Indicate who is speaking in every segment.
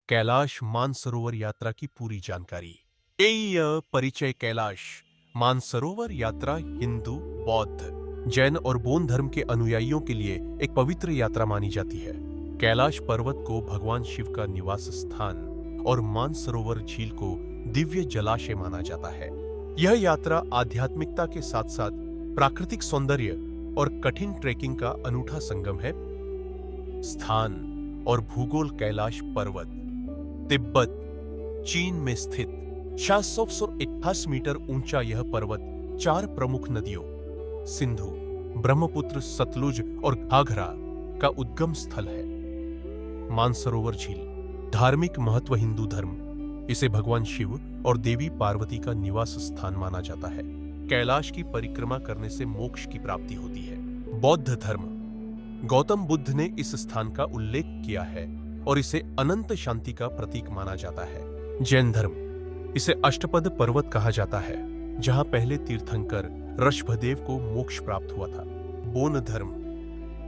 Speaker 1: कैलाश मानसरोवर यात्रा की पूरी जानकारी। परिचय। कैलाश मानसरोवर यात्रा हिंदू, बौद्ध, जैन और बौद्ध धर्म के अनुयायियों के लिए एक पवित्र यात्रा मानी जाती है। कैलाश पर्वत को भगवान शिव का निवास स्थान और मानसरोवर झील को दिव्य जलाशय माना जाता है। यह यात्रा आध्यात्मिकता के साथ साथ प्राकृतिक सौंदर्य और कठिन ट्रेकिंग का अनूठा संगम है। स्थान और भूगोल। कैलाश पर्वत तिब्बत, चीन में स्थित 628 मीटर ऊंचा यह पर्वत 4 प्रमुख नदियों सिंधु, ब्रह्मपुत्र, सतलुज और घाघरा का उद्गम स्थल है। मानसरोवर झील। धार्मिक महत्व। हिंदू धर्म इसे भगवान शिव और देवी पार्वती का निवास स्थान माना जाता है। कैलाश की परिक्रमा करने से मोक्ष की प्राप्ति होती है। बौद्ध धर्म। गौतम बुद्ध ने इस स्थान का उल्लेख किया है और इसे अनंत शांति का प्रतीक माना जाता है। जैन धर्म। इसे अष्टपद पर्वत कहा जाता है, जहां पहले तीर्थंकर ऋषभदेव को मोक्ष प्राप्त हुआ था। बौद्ध धर्म।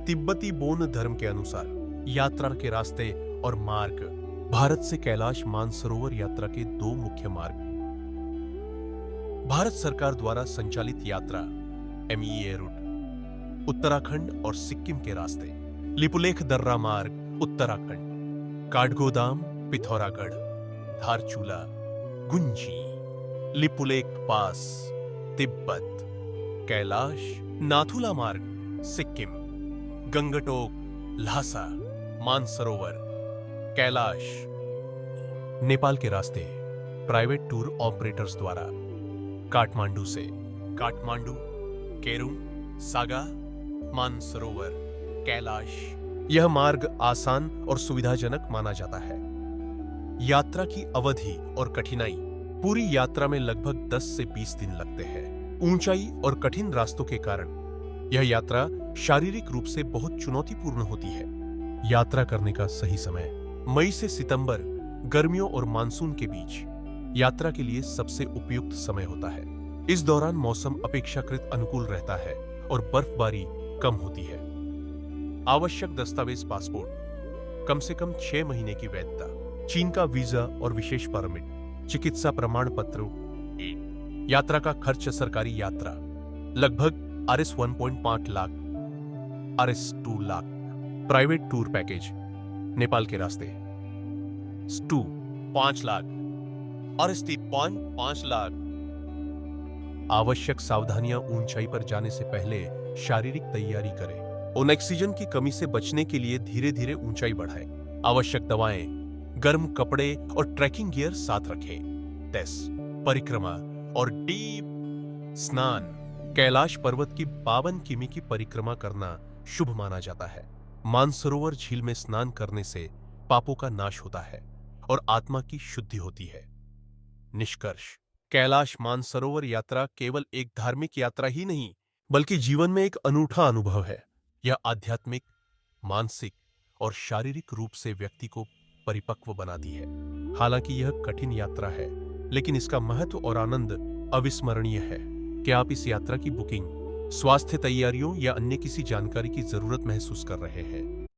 Speaker 1: तिब्बती बौद्ध धर्म के अनुसार यात्रा के रास्ते और मार्ग। भारत से कैलाश मानसरोवर यात्रा के 2 मुख्य मार्ग। भारत सरकार द्वारा संचालित यात्रा MEA रूट। उत्तराखंड और सिक्किम के रास्ते। लिपुलेख दर्रा मार्ग उत्तराखंड। काठगोदाम, पिथौरागढ़, धारचूला, गुंजी, लिपुलेख पास तिब्बत। कैलाश नाथुला मार्ग सिक्किम। गंगटोक, ल्हासा, मानसरोवर। कैलाश नेपाल के रास्ते प्राइवेट टूर ऑपरेटर्स द्वारा। काठमांडू से काठमांडू, केरुंग, सागा, मानसरोवर, कैलाश। यह मार्ग आसान और सुविधाजनक माना जाता है। यात्रा की अवधि और कठिनाई। पूरी यात्रा में लगभग 10 से 20 दिन लगते हैं। ऊंचाई और कठिन रास्तों के कारण यह यात्रा शारीरिक रूप से बहुत चुनौतीपूर्ण होती है। यात्रा करने का सही समय। मई से सितंबर गर्मियों और मानसून के बीच यात्रा के लिए सबसे उपयुक्त समय होता है। इस दौरान मौसम अपेक्षाकृत अनुकूल रहता है और बर्फबारी कम होती है। आवश्यक दस्तावेज। पासपोर्ट, कम से कम 6 महीने की वैधता। चीन का वीजा और विशेष परमिट। चिकित्सा प्रमाण पत्र। यात्रा का खर्च। सरकारी यात्रा लगभग Rs 1.5 lakh, Rs 2 lakh. Private tour package. Nepal के रास्ते STU 5 लाख, Rs 3.5 लाख। आवश्यक सावधानियां। ऊंचाई पर जाने से पहले शारीरिक तैयारी करें और ऑक्सीजन की कमी से बचने के लिए धीरे धीरे ऊंचाई बढ़ाएं। आवश्यक दवाएं, गर्म कपड़े और ट्रैकिंग गियर साथ रखें। टेस्ट, परिक्रमा और डीप स्नान। कैलाश पर्वत की 52 किमी की परिक्रमा करना शुभ माना जाता है। मानसरोवर झील में स्नान करने से पापों का नाश होता है और आत्मा की शुद्धि होती है। निष्कर्ष। कैलाश मानसरोवर यात्रा केवल एक धार्मिक यात्रा ही नहीं, बल्कि जीवन में एक अनूठा अनुभव है। यह आध्यात्मिक, मानसिक और शारीरिक रूप से व्यक्ति को परिपक्व बनाती है। हालांकि यह कठिन यात्रा है, लेकिन इसका महत्व और आनंद अविस्मरणीय है। क्या आप इस यात्रा की बुकिंग, स्वास्थ्य तैयारियों या अन्य किसी जानकारी की जरूरत महसूस कर रहे हैं?